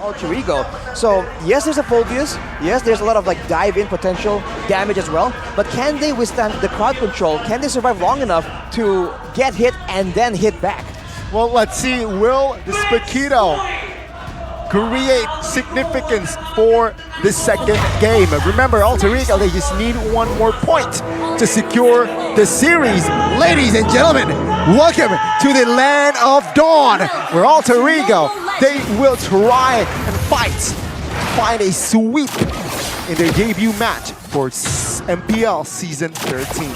Alter Ego. So yes, there's a Phobius. Yes, there's a lot of like dive-in potential damage as well. But can they withstand the crowd control? Can they survive long enough to get hit and then hit back? Well, let's see. Will the Spikito create significance for the second game? Remember, Alter Ego, they just need one more point to secure the series. Ladies and gentlemen, welcome to the land of Dawn, where Alter Ego, they will try and fight to find a sweep in their debut match for MPL Season 13.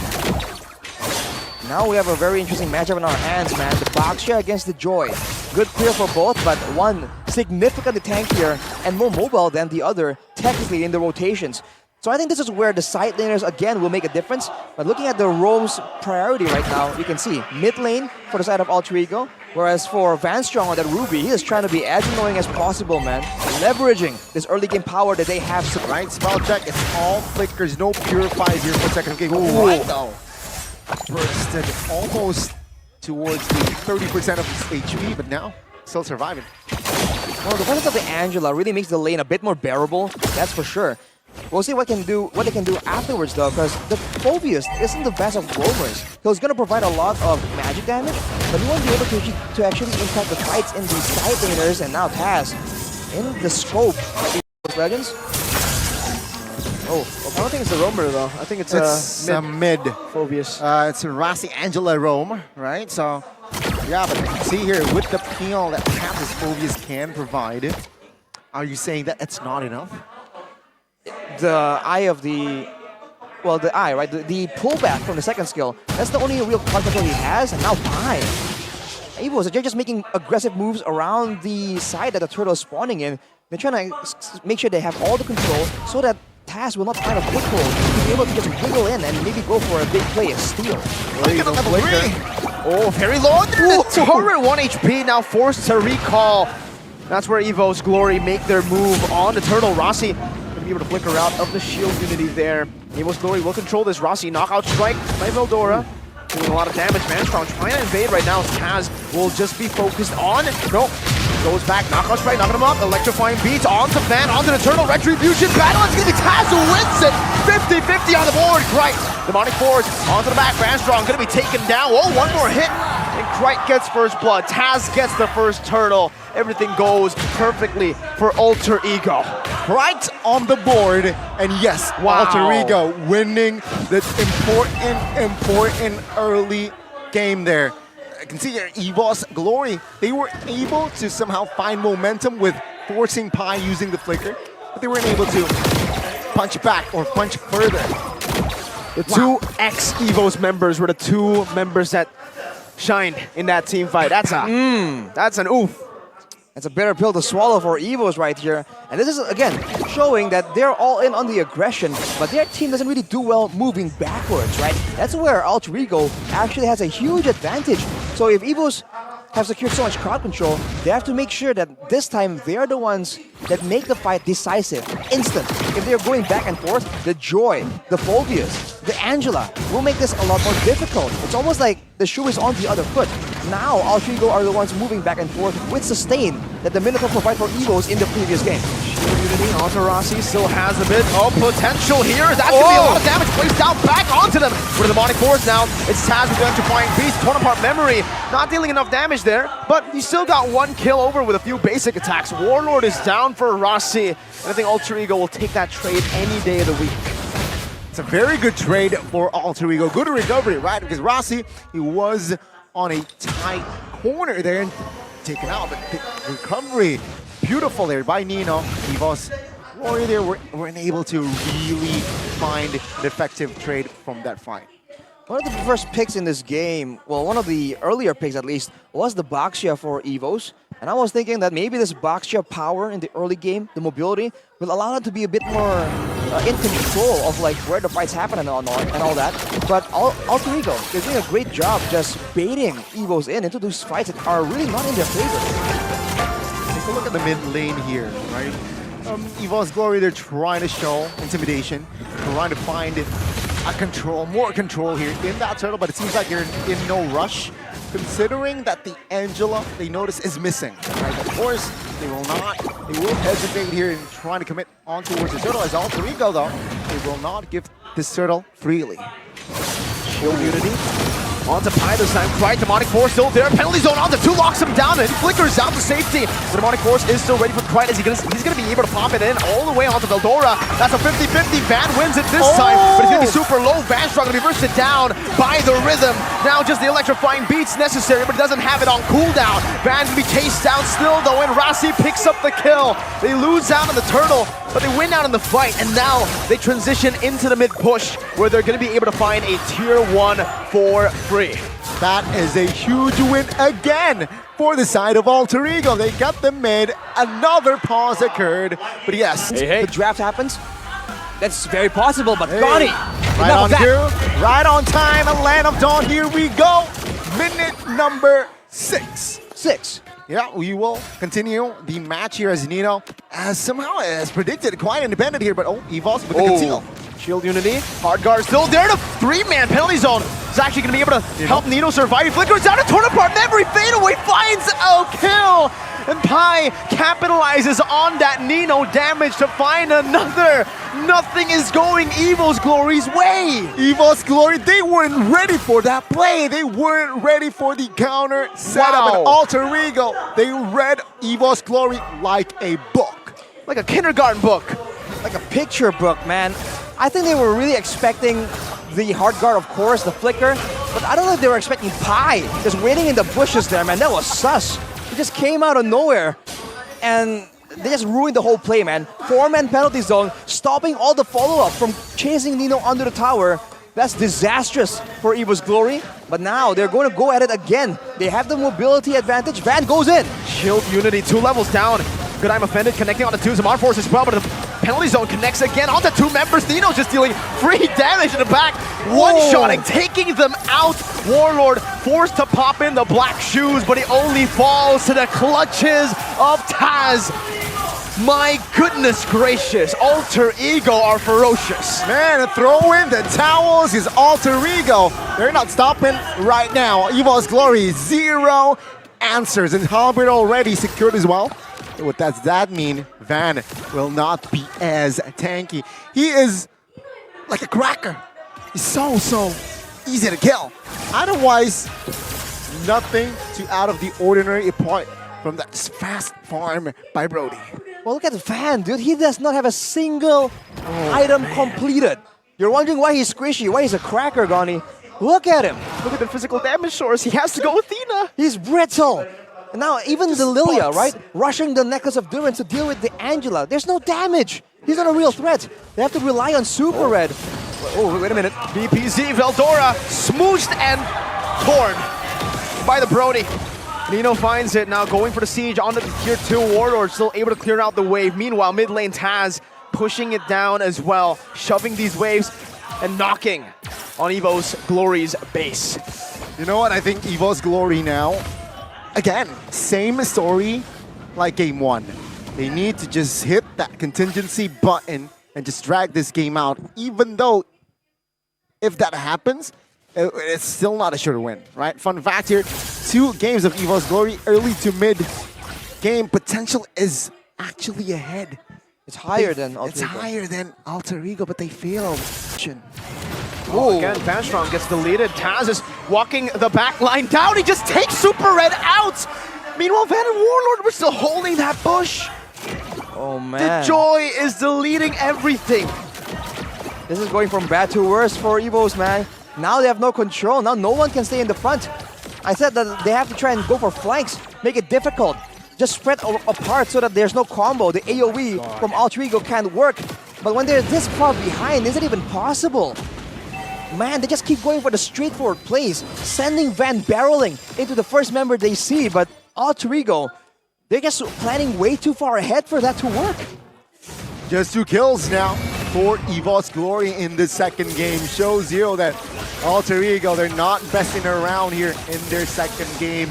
Now we have a very interesting matchup in our hands, man. The Baxia against the Joy. Good clear for both, but one significantly tankier and more mobile than the other, technically in the rotations. So I think this is where the side laners again will make a difference. But looking at the roam's priority right now, you can see mid lane for the side of Alter Ego, whereas for Van Strong on that Ruby, he is trying to be as annoying as possible, man. Leveraging this early game power that they have. Right, spell check, it's all flickers, no purifies here for second game. Right though. Bursted almost towards the 30% of his HP, but now still surviving. Well, the presence of the Angela really makes the lane a bit more bearable, that's for sure. We'll see what they can do afterwards though, because the Phobius isn't the best of roamers. He's going to provide a lot of magic damage, but he won't be able to actually impact the fights in the side laners. And now Taz in the scope of these Legends. Oh, I don't think it's a roamer though. I think it's a mid Phobius. It's a Rasi Angela roam, right? So yeah, but you can see here with the peel that Taz's Phobius can provide. Are you saying that it's not enough? The eye of the, well, the eye, right? The pullback from the second skill. That's the only real crowd control he has, and now fine. EVOS, they're just making aggressive moves around the side that the turtle is spawning in. They're trying to make sure they have all the control so that Taz will not find a foothold to be able to just wiggle in and maybe go for a big play, a steal. Look at the level 3. Oh, very low. The turret 1 HP now forced to recall. That's where EVOS Glory make their move on the turtle. Rossi gonna be able to flicker out of the shield unity there. EVOS Glory will control this. Rossi knockout strike by Veldora. Doing a lot of damage. Manstrong trying to invade right now. Taz will just be focused on. No. Goes back, knockout strike, knocking him up, electrifying beats, onto Van, onto the turtle, retribution, battle, it's gonna be Taz who wins it! 50-50 on the board, Krite, demonic force, onto the back, Van Strong gonna be taken down, oh, one more hit, and Krite gets first blood, Taz gets the first turtle, everything goes perfectly for Alter Ego. Right on the board, and yes, wow. Alter Ego winning this important early game there. I can see here, EVOS Glory, they were able to somehow find momentum with forcing Pi using the flicker, but they weren't able to punch back or punch further. The two ex-EVOS members were the two members that shined in that team fight. That's an oof. It's a bitter pill to swallow for EVOS right here. And this is, again, showing that they're all in on the aggression, but their team doesn't really do well moving backwards, right? That's where Alter Ego actually has a huge advantage. So if EVOS have secured so much crowd control, they have to make sure that this time they're the ones that make the fight decisive, instant. If they're going back and forth, the Joy, the Phobius, the Angela will make this a lot more difficult. It's almost like the shoe is on the other foot. Now, Alter Ego are the ones moving back and forth with sustain that the Minotaur provide for EVOS in the previous game. Shield Unity onto Rossi still has a bit of potential here. That's going to be a lot of damage placed down back onto them. With the demonic force now, it's Taz with the electrifying beast, torn apart memory. Not dealing enough damage there, but he still got one kill over with a few basic attacks. Warlord is down for Rossi, and I think Alter Ego will take that trade any day of the week. It's a very good trade for Alter Ego. Good recovery, right? Because Rossi, he was on a tight corner there and taken out, but the recovery, beautiful there by Nino. EVOS Glory there weren't able to really find an effective trade from that fight. One of the first picks in this game, well, one of the earlier picks at least, was the Baxia for EVOS. And I was thinking that maybe this Baxia power in the early game, the mobility, will allow them to be a bit more in control of like where the fights happen and all that. But Alter Ego, they're doing a great job just baiting EVOS into those fights that are really not in their favor. Take a look at the mid lane here, right? EVOS Glory, they're trying to show intimidation, trying to find more control here in that turtle, but it seems like you're in no rush, considering that the Angela, they notice, is missing, right? Of course, they will not They will hesitate here in trying to commit on towards the turtle as Alter Ego, though. They will not give this turtle freely. Shield Unity. Onto Pi this time. Quiet Demonic Force still there. Penalty zone onto 2, locks him down, and he flickers out to safety. The Demonic Force is still ready for Quiet as he's gonna be able to pop it in all the way onto Veldora. That's a 50-50. Van wins it this time, but it's gonna be super low. Van's gonna be bursted down by the rhythm. Now just the electrifying beats necessary, but doesn't have it on cooldown. Van's gonna be chased down still though, and Rossi picks up the kill. They lose out on the turtle, but they win out in the fight, and now they transition into the mid push, where they're gonna be able to find a tier 1 for free. That is a huge win again for the side of Alter Ego. They got the mid, another pause occurred, but yes. The draft happens. That's very possible, but Hey. Ronnie, Right on cue, right on time, a Land of Dawn, here we go. Minute number 6. 6. Yeah, we will continue the match here as Nino, as somehow as predicted, quite independent here, but EVOS with the conceal. Shield Unity, hard guard still there to 3-man penalty zone. It's actually going to be able to help Nino survive. He flickers out a torn apart, and every fadeaway finds a kill. And Pi capitalizes on that Nino damage to find another. Nothing is going EVO's Glory's way. EVOS Glory, they weren't ready for that play. They weren't ready for the counter setup. Wow. And Alter Ego, they read EVOS Glory like a book. Like a kindergarten book. Like a picture book, man. I think they were really expecting the hard guard, of course, the flicker, but I don't know if they were expecting Pi just waiting in the bushes there, man. That was sus. He just came out of nowhere, and they just ruined the whole play, man. 4-man penalty zone, stopping all the follow-up from chasing Nino under the tower. That's disastrous for EVO's Glory, but now they're going to go at it again. They have the mobility advantage. Van goes in. Shield Unity, 2 levels down. Good I'm offended, connecting onto 2 Zamar Force as well, but the penalty zone connects again onto 2 members. Nino's just dealing free damage in the back. One-shotting, taking them out. Warlord forced to pop in the black shoes, but he only falls to the clutches of Taz. My goodness gracious, Alter Ego are ferocious. Man, throw in the towels is Alter Ego. They're not stopping right now. EVOS Glory, 0 answers, and Halbert already secured as well. What does that mean? Van will not be as tanky. He is like a cracker. He's so easy to kill. Otherwise, nothing too out of the ordinary apart from that fast farm by Brody. Well, look at the Van, dude. He does not have a single item completed. You're wondering why he's squishy, why he's a cracker, Gani. Look at him. Look at the physical damage source. He has to go with Athena. He's brittle. And now even the Lilia, right? Rushing the Necklace of Durance to deal with the Angela. There's no damage. He's not a real threat. They have to rely on Super Red. Oh, wait a minute. BPZ, Veldora, smooshed and torn by the Brody. Nino finds it now, going for the siege onto the tier 2 Warlord, still able to clear out the wave. Meanwhile, mid lane Taz pushing it down as well, shoving these waves and knocking on EVO's Glory's base. You know what? I think EVO's Glory now, again, same story like game 1. They need to just hit that contingency button and just drag this game out, even though if that happens, it's still not a sure win, right? Fun fact here, 2 games of EVO's Glory, early to mid game potential is actually ahead. It's higher than Alter It's Ego. higher than Alter Ego, but they failed. Oh, again, Vanstrong gets deleted. Taz is walking the back line down. He just takes Super Red out. Meanwhile, Van and Warlord were still holding that bush. Oh, man. The Joy is deleting everything. This is going from bad to worse for EVOS, man. Now they have no control. Now no one can stay in the front. I said that they have to try and go for flanks, make it difficult. Just spread apart so that there's no combo. The AoE from Alter Ego can't work. But when they're this far behind, is it even possible? Man, they just keep going for the straightforward plays, sending Van barreling into the first member they see. But Alter Ego, they're just planning way too far ahead for that to work. Just 2 kills now for EVOS Glory in the second game. Show 0 that Alter Ego, they're not messing around here in their second game.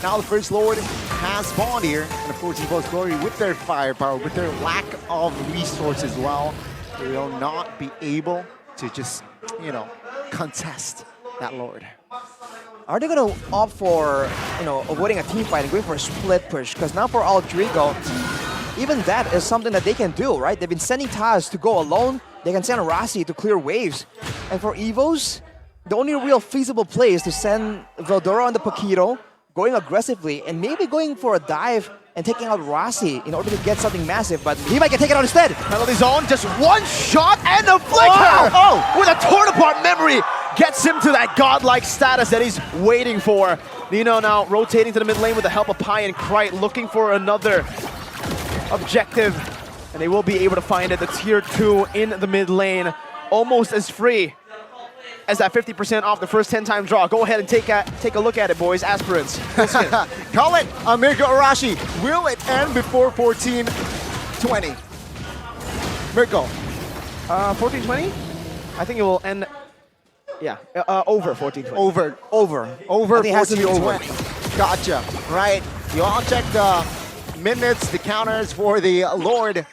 Now the First Lord has spawned here. And of course EVOS Glory with their firepower, with their lack of resource as well, they will not be able to just, you know, contest that Lord. Are they going to opt for, avoiding a team fight and going for a split push? Because now for Alter Ego, even that is something that they can do, right? They've been sending Taz to go alone. They can send Rasi to clear waves. And for EVOS, the only real feasible play is to send Veldora on the Paquito, going aggressively, and maybe going for a dive and taking out Rasi in order to get something massive, but he might get taken out instead. Penalty zone, just one shot and a flicker! With a torn apart memory, gets him to that godlike status that he's waiting for. Nino now rotating to the mid lane with the help of Pi and Krite, looking for another objective, and they will be able to find it. The tier 2 in the mid lane, almost as free as that 50% off the first 10-time draw. Go ahead and take a look at it, boys. Aspirants. Call it, Mirko Arashi. Will it end before 14-20? Mirko. 14-20? I think it will end, yeah, over 14-20. Over I think it has to be over. 14-20. Gotcha. Right. You all check the minutes, the counters for the Lord.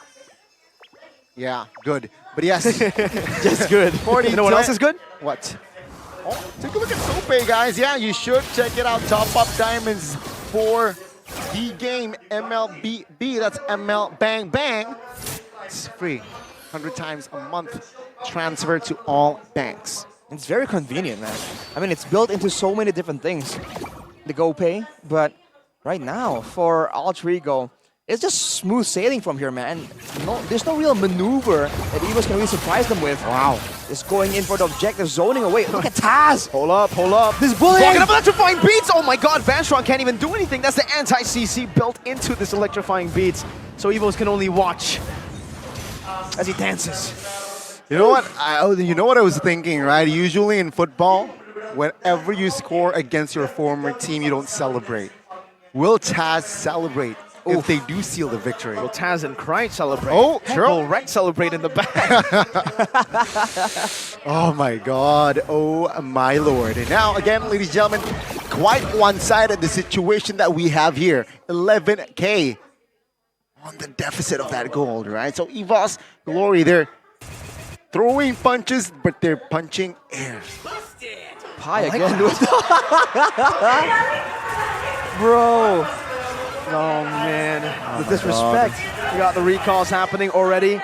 Yeah, good. But yes, Just good. 40. You know what else is good? What? Oh, take a look at Sope, guys. Yeah, you should check it out. Top up diamonds for the game MLBB. That's ML Bang Bang. It's free. 100 times a month. Transfer to all banks. It's very convenient, man. I mean, it's built into so many different things. The GoPay, but right now, for Alter Ego, it's just smooth sailing from here, man. There's no real maneuver that EVOS can really surprise them with. Wow. Just going in for the objective, zoning away. Look at Taz! Hold up. This bullying! Walking up electrifying beats! Oh my god, Vanstrong can't even do anything. That's the anti-CC built into this electrifying beats. So EVOS can only watch as he dances. You know what? You know what I was thinking, right? Usually in football, whenever you score against your former team, you don't celebrate. Will Taz celebrate if they do seal the victory? Will Taz and Krite celebrate? Oh, sure. Will Rex celebrate in the back? Oh my god. Oh my lord. And now, again, ladies and gentlemen, quite one-sided the situation that we have here. 11K on the deficit of that gold, right? So EVOS, Glory, they're throwing punches, but they're punching air. Pi again. Bro. Oh man, The disrespect. we got the recalls happening already.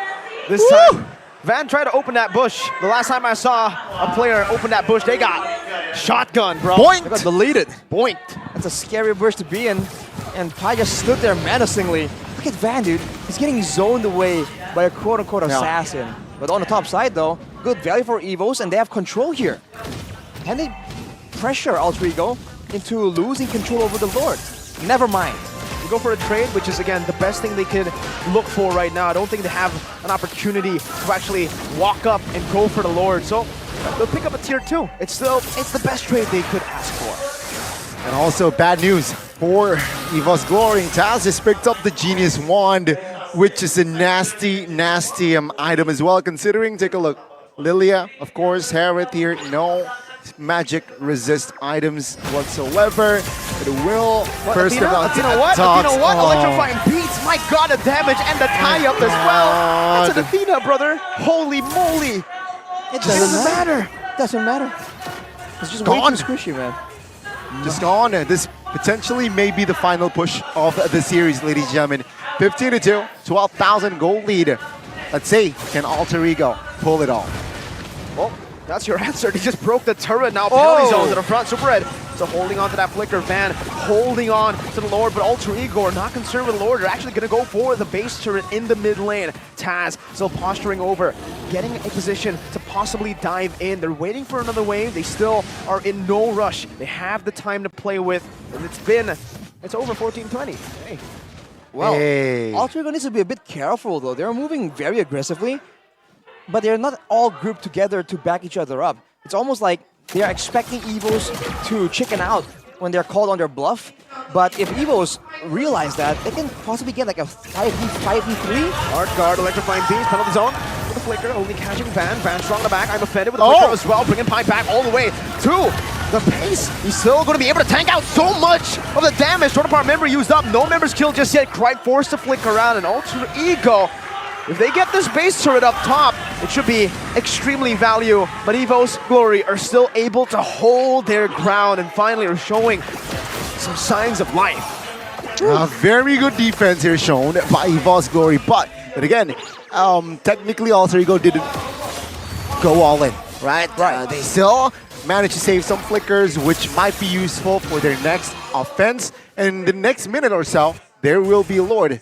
This time, Van tried to open that bush. The last time I saw a player open that bush, they got shotgun, bro. Point! They got deleted. Point. That's a scary bush to be in. And Pi just stood there menacingly. Look at Van, dude. He's getting zoned away by a quote-unquote assassin. But on the top side, though, good value for EVOS, and they have control here. And they pressure Alter Ego into losing control over the Lord. Never mind. We go for a trade, which is, again, the best thing they could look for right now. I don't think they have an opportunity to actually walk up and go for the Lord. So they'll pick up a tier 2. It's the best trade they could ask for. And also bad news for EVOS Glory. Taz has picked up the Genius Wand, which is a nasty, nasty item as well, considering, take a look. Lilia, of course, Harith here, no magic resist items whatsoever. It will first of all. You know what? Electrifying beats. My god, the damage and the tie-up as well. That's an Athena, brother. Holy moly. It doesn't matter. Doesn't matter. It's just way Gone. too squishy, man. Just gone. This potentially may be the final push of the series, ladies and gentlemen. 15-2, 12,000 gold lead. Let's see, can Alter Ego pull it off? Well, that's your answer. They just broke the turret now. Penalty zone to the front. Super Red. So holding on to that flicker. Van holding on to the Lord, but Alter Ego are not concerned with the Lord. They're actually going to go for the base turret in the mid lane. Taz still posturing over, getting a position to possibly dive in. They're waiting for another wave. They still are in no rush. They have the time to play with, and it's over 14-20. Hey. Well, Hey. Alter Ego needs to be a bit careful, though. They're moving very aggressively, but they're not all grouped together to back each other up. It's almost like they are expecting EVOS to chicken out when they're called on their bluff. But if EVOS realize that, they can possibly get like a 5v3. Hard guard, electrifying beams, penalty zone with the flicker, only catching Van. Van strong in the back. I'm offended with the flicker as well, bringing Pi back all the way to the pace. He's still going to be able to tank out so much of the damage. Torn apart memory used up. No members killed just yet. Krite forced to flick around, and Alter Ego. If they get this base turret up top, it should be extremely value. But EVOS Glory are still able to hold their ground and finally are showing some signs of life. Very good defense here shown by EVOS Glory, but again, technically Alter Ego didn't go all in, right? They still managed to save some flickers, which might be useful for their next offense. And in the next minute or so, there will be Lord.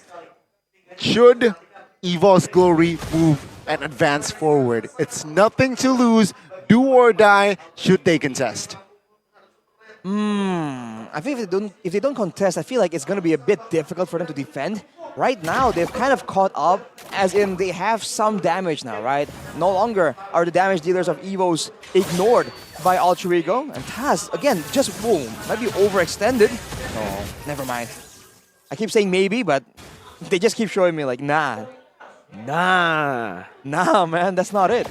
Should EVOS Glory move and advance forward, it's nothing to lose. Do or die should they contest. I think if they don't contest, I feel like it's going to be a bit difficult for them to defend. Right now, they've kind of caught up, as in they have some damage now, right? No longer are the damage dealers of EVOS ignored by Alter Ego. And Taz, again, just boom, might be overextended. Oh, never mind. I keep saying maybe, but they just keep showing me like, nah. Nah, Man, that's not it.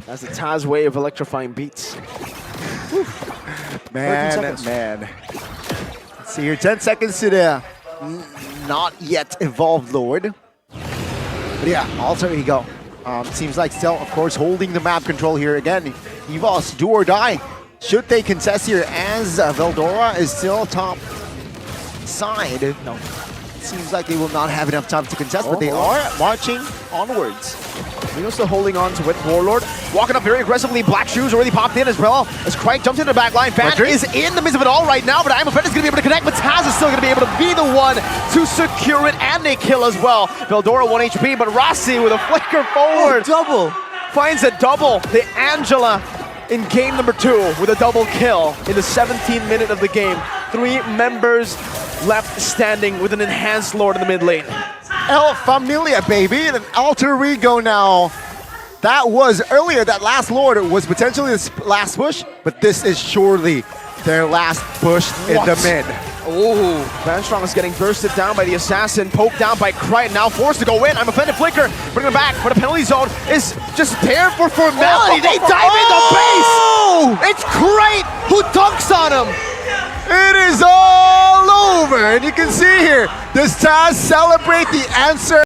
that's the Taz way of electrifying beats. Man. Let's see here, 10 seconds to the not yet evolved Lord. But yeah, Alter Ego seems like still, of course, holding the map control here again. EVOS, do or die. Should they contest here as Veldora is still top side? No. Seems like they will not have enough time to contest, but they are marching onwards. Reno's still holding on to it. Warlord walking up very aggressively. Black Shoes already popped in as well as Craig jumps into the back line. Fan is in the midst of it all right now, but I'm afraid is going to be able to connect, but Taz is still going to be able to be the one to secure it and a kill as well. Veldora 1 HP, but Rossi with a flicker forward. Double. Finds a double. The Angela in game number 2 with a double kill in the 17th minute of the game. 3 members left standing with an enhanced Lord in the mid lane. El Familia, baby, and an Alter Ego now. That was earlier, that last Lord was potentially the last push, but this is surely their last push in the mid. Oh, Vanstrong is getting bursted down by the Assassin, poked down by Crichton, now forced to go in. I'm offended Flicker, bring him back, but a penalty zone is just there for formality. They dive into base! It's Crichton who dunks on him! It is all over, and you can see here, does Taz celebrate the answer?